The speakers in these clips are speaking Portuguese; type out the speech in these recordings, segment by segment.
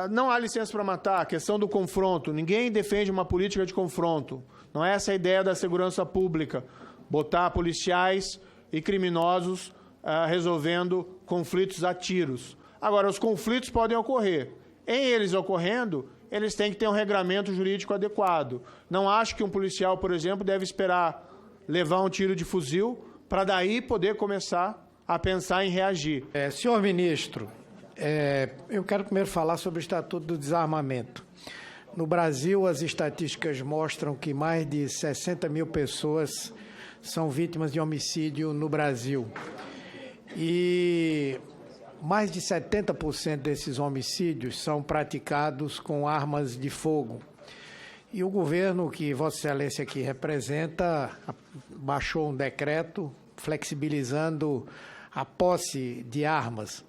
não há licença para matar, a questão do confronto. Ninguém defende uma política de confronto. Não é essa a ideia da segurança pública, botar policiais e criminosos resolvendo conflitos a tiros. Agora, os conflitos podem ocorrer. Em eles ocorrendo, eles têm que ter um regramento jurídico adequado. Não acho que um policial, por exemplo, deve esperar levar um tiro de fuzil para daí poder começar a pensar em reagir. Senhor ministro, eu quero primeiro falar sobre o Estatuto do Desarmamento. No Brasil, as estatísticas mostram que mais de 60 mil pessoas são vítimas de homicídio no Brasil. E mais de 70% desses homicídios são praticados com armas de fogo. E o governo que Vossa Excelência aqui representa baixou um decreto flexibilizando a posse de armas.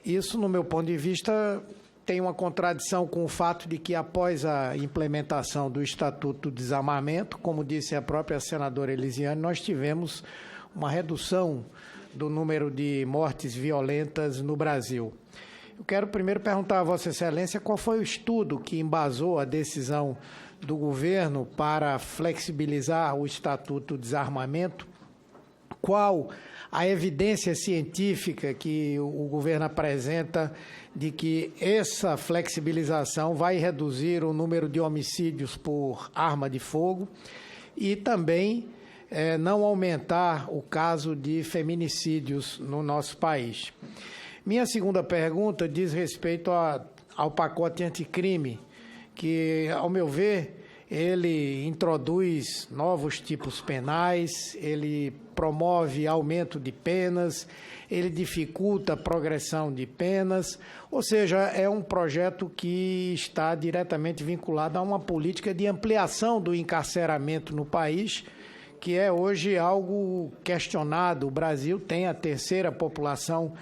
Isso, no meu ponto de vista, tem uma contradição com o fato de que, após a implementação do Estatuto do Desarmamento, como disse a própria senadora Elisiane, nós tivemos uma redução do número de mortes violentas no Brasil. Eu quero primeiro perguntar a Vossa Excelência qual foi o estudo que embasou a decisão do governo para flexibilizar o Estatuto do Desarmamento, qual a evidência científica que o governo apresenta de que essa flexibilização vai reduzir o número de homicídios por arma de fogo e também não aumentar o caso de feminicídios no nosso país. Minha segunda pergunta diz respeito ao pacote anticrime, que, ao meu ver, ele introduz novos tipos penais, ele promove aumento de penas, ele dificulta a progressão de penas, ou seja, é um projeto que está diretamente vinculado a uma política de ampliação do encarceramento no país, que é hoje algo questionado. O Brasil tem a terceira população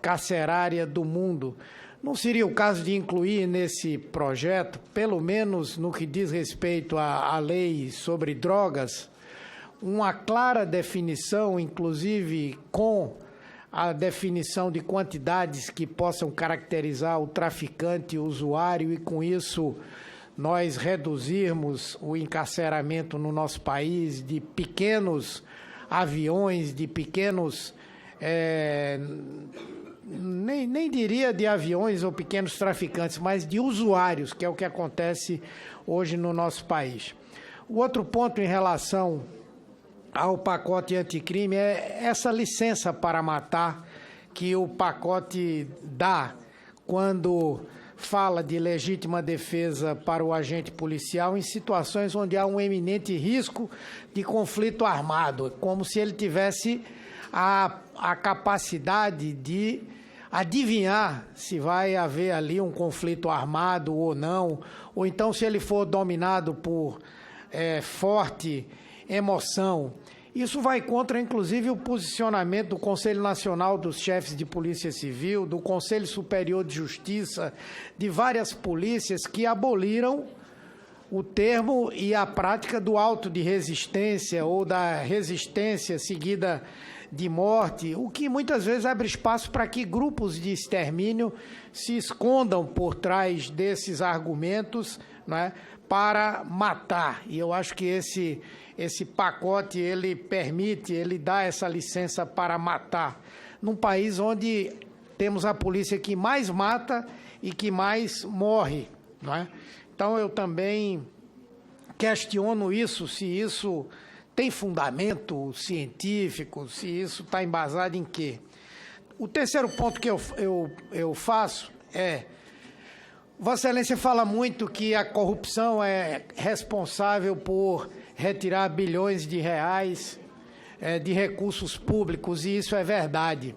carcerária do mundo. Não seria o caso de incluir nesse projeto, pelo menos no que diz respeito à lei sobre drogas, uma clara definição, inclusive com a definição de quantidades que possam caracterizar o traficante e o usuário, e com isso nós reduzirmos o encarceramento no nosso país de pequenos aviões, de pequenos, nem diria de aviões ou pequenos traficantes, mas de usuários, que é o que acontece hoje no nosso país. O outro ponto em relação ao pacote anticrime é essa licença para matar que o pacote dá quando fala de legítima defesa para o agente policial em situações onde há um eminente risco de conflito armado, como se ele tivesse a capacidade de adivinhar se vai haver ali um conflito armado ou não, ou então se ele for dominado por forte emoção. Isso vai contra, inclusive, o posicionamento do Conselho Nacional dos Chefes de Polícia Civil, do Conselho Superior de Justiça, de várias polícias que aboliram o termo e a prática do auto de resistência ou da resistência seguida de morte, o que muitas vezes abre espaço para que grupos de extermínio se escondam por trás desses argumentos, né, para matar. E eu acho que esse pacote, ele permite, ele dá essa licença para matar, num país onde temos a polícia que mais mata e que mais morre, não é? Então, eu também questiono isso, se isso tem fundamento científico, se isso está embasado em quê. O terceiro ponto que eu faço é: Vossa Excelência fala muito que a corrupção é responsável por retirar bilhões de reais de recursos públicos, e isso é verdade.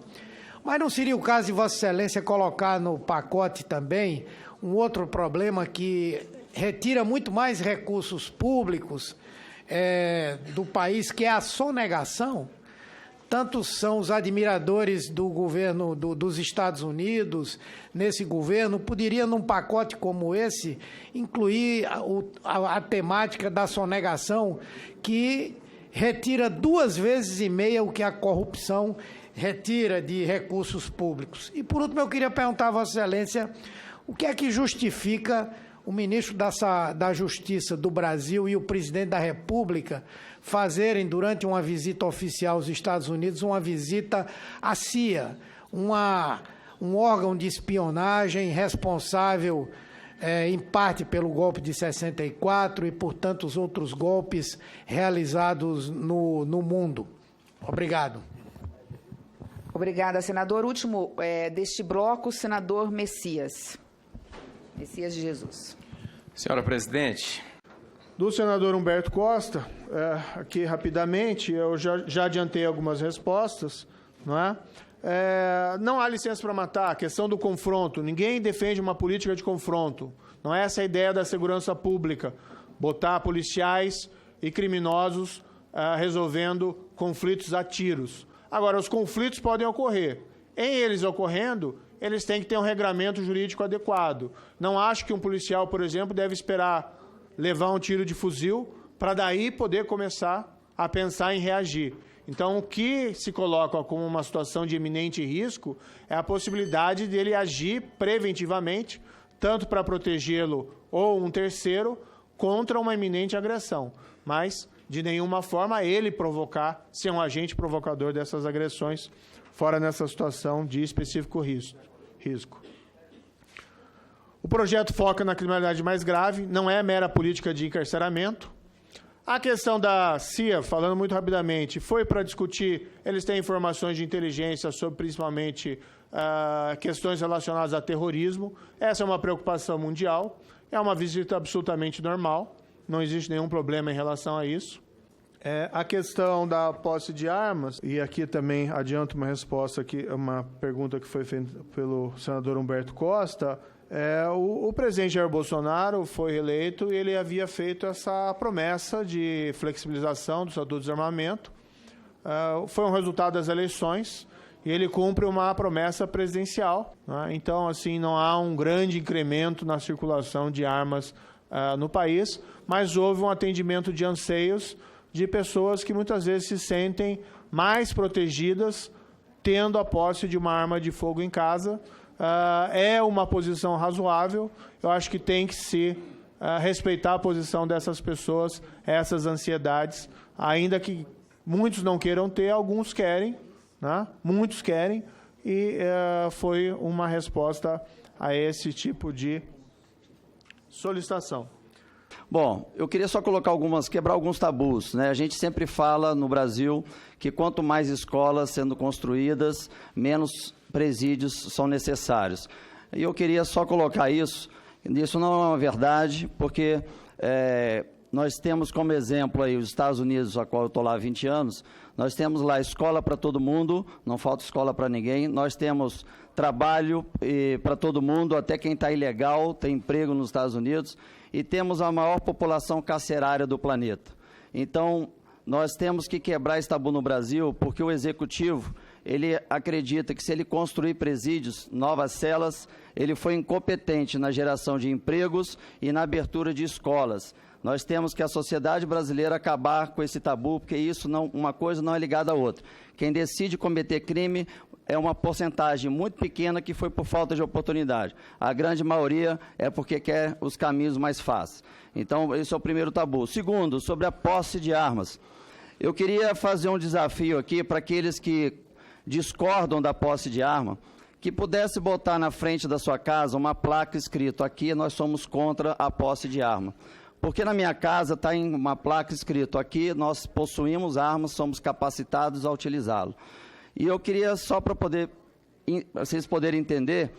Mas não seria o caso de Vossa Excelência colocar no pacote também um outro problema que retira muito mais recursos públicos do país, que é a sonegação? Tantos são os admiradores do governo dos Estados Unidos, nesse governo, poderia, num pacote como esse, incluir a temática da sonegação, que retira 2,5 vezes o que a corrupção retira de recursos públicos. E, por último, eu queria perguntar a Vossa Excelência O que é que justifica o ministro da Justiça do Brasil e o presidente da República fazerem, durante uma visita oficial aos Estados Unidos, uma visita à CIA, um órgão de espionagem responsável, em parte, pelo golpe de 64 e por tantos outros golpes realizados no mundo? Obrigado. Obrigada, senador. Último deste bloco, senador Messias. Messias de Jesus. Senhora presidente. Do senador Humberto Costa, aqui rapidamente, eu já adiantei algumas respostas, não é? Não há licença para matar, a questão do confronto. Ninguém defende uma política de confronto. Não é essa a ideia da segurança pública, botar policiais e criminosos resolvendo conflitos a tiros. Agora, os conflitos podem ocorrer. Em eles ocorrendo, eles têm que ter um regramento jurídico adequado. Não acho que um policial, por exemplo, deve esperar levar um tiro de fuzil para daí poder começar a pensar em reagir. Então, o que se coloca como uma situação de iminente risco é a possibilidade dele agir preventivamente, tanto para protegê-lo ou um terceiro, contra uma iminente agressão. Mas, de nenhuma forma, ele provocar, ser um agente provocador dessas agressões, fora nessa situação de específico risco. O projeto foca na criminalidade mais grave, não é mera política de encarceramento. A questão da CIA, falando muito rapidamente, foi para discutir, eles têm informações de inteligência sobre principalmente questões relacionadas a terrorismo. Essa é uma preocupação mundial, é uma visita absolutamente normal, não existe nenhum problema em relação a isso. A questão da posse de armas, e aqui também adianto uma resposta, aqui, uma pergunta que foi feita pelo senador Humberto Costa. O presidente Jair Bolsonaro foi reeleito e ele havia feito essa promessa de flexibilização do Estatuto do Desarmamento. Foi um resultado das eleições e ele cumpre uma promessa presidencial, né? Então, assim, não há um grande incremento na circulação de armas no país, mas houve um atendimento de anseios de pessoas que muitas vezes se sentem mais protegidas tendo a posse de uma arma de fogo em casa. É uma posição razoável, eu acho que tem que se respeitar a posição dessas pessoas, essas ansiedades, ainda que muitos não queiram ter, alguns querem, né? Muitos querem, e foi uma resposta a esse tipo de solicitação. Bom, eu queria só quebrar alguns tabus, né? A gente sempre fala no Brasil que quanto mais escolas sendo construídas, menos presídios são necessários. E eu queria só colocar isso não é uma verdade, porque nós temos como exemplo aí os Estados Unidos, a qual eu estou lá há 20 anos, nós temos lá escola para todo mundo, não falta escola para ninguém, nós temos trabalho para todo mundo, até quem está ilegal tem emprego nos Estados Unidos, e temos a maior população carcerária do planeta. Então, nós temos que quebrar esse tabu no Brasil, porque o Executivo, ele acredita que se ele construir presídios, novas celas, ele foi incompetente na geração de empregos e na abertura de escolas. Nós temos que a sociedade brasileira acabar com esse tabu, porque uma coisa não é ligada à outra. Quem decide cometer crime é uma porcentagem muito pequena que foi por falta de oportunidade. A grande maioria é porque quer os caminhos mais fáceis. Então, esse é o primeiro tabu. Segundo, sobre a posse de armas. Eu queria fazer um desafio aqui para aqueles que discordam da posse de arma, que pudesse botar na frente da sua casa uma placa escrito: aqui nós somos contra a posse de arma. Porque na minha casa está em uma placa escrito: aqui nós possuímos armas, somos capacitados a utilizá-lo. E eu queria, só para vocês poderem entender,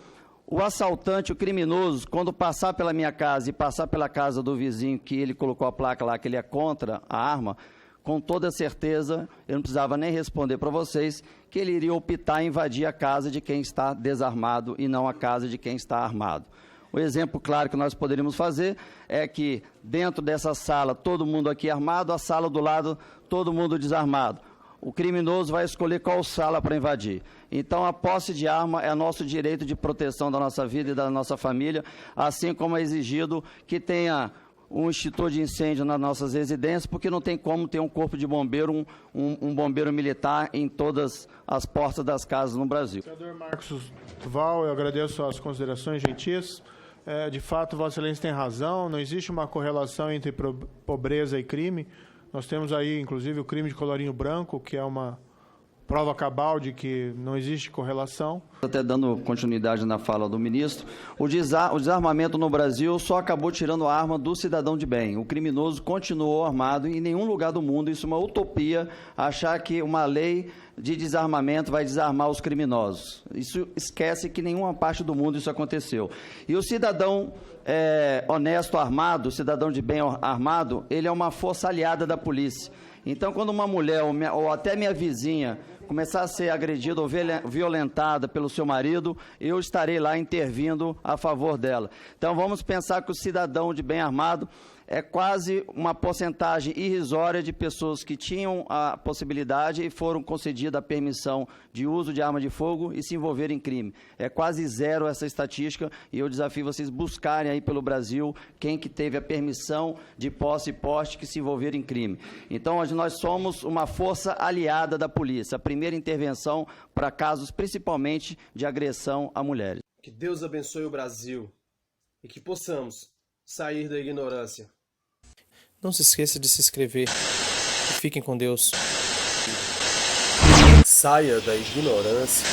o assaltante, o criminoso, quando passar pela minha casa e passar pela casa do vizinho, que ele colocou a placa lá, que ele é contra a arma, com toda certeza, eu não precisava nem responder para vocês, que ele iria optar em invadir a casa de quem está desarmado e não a casa de quem está armado. O exemplo claro que nós poderíamos fazer é que dentro dessa sala, todo mundo aqui armado, a sala do lado, todo mundo desarmado. O criminoso vai escolher qual sala para invadir. Então, a posse de arma é nosso direito de proteção da nossa vida e da nossa família, assim como é exigido que tenha um extintor de incêndio nas nossas residências, porque não tem como ter um corpo de bombeiro, um bombeiro militar em todas as portas das casas no Brasil. Senador Marcos Duval, eu agradeço as considerações gentis. de fato, Vossa Excelência tem razão, não existe uma correlação entre pobreza e crime. Nós temos aí, inclusive, o crime de colarinho branco, que é uma prova cabal de que não existe correlação. Até dando continuidade na fala do ministro, o desarmamento no Brasil só acabou tirando a arma do cidadão de bem. O criminoso continuou armado e em nenhum lugar do mundo, isso é uma utopia, achar que uma lei de desarmamento vai desarmar os criminosos. Isso esquece que em nenhuma parte do mundo isso aconteceu. E o cidadão honesto armado, o cidadão de bem armado, ele é uma força aliada da polícia. Então, quando uma mulher ou até minha vizinha começar a ser agredida ou violentada pelo seu marido, eu estarei lá intervindo a favor dela. Então, vamos pensar que o cidadão de bem armado é quase uma porcentagem irrisória de pessoas que tinham a possibilidade e foram concedida a permissão de uso de arma de fogo e se envolverem em crime. É quase zero essa estatística e eu desafio vocês buscarem aí pelo Brasil quem que teve a permissão de posse e porte que se envolveram em crime. Então, hoje nós somos uma força aliada da polícia, a primeira intervenção para casos principalmente de agressão a mulheres. Que Deus abençoe o Brasil e que possamos sair da ignorância. Não se esqueça de se inscrever e fiquem com Deus. Saia da ignorância.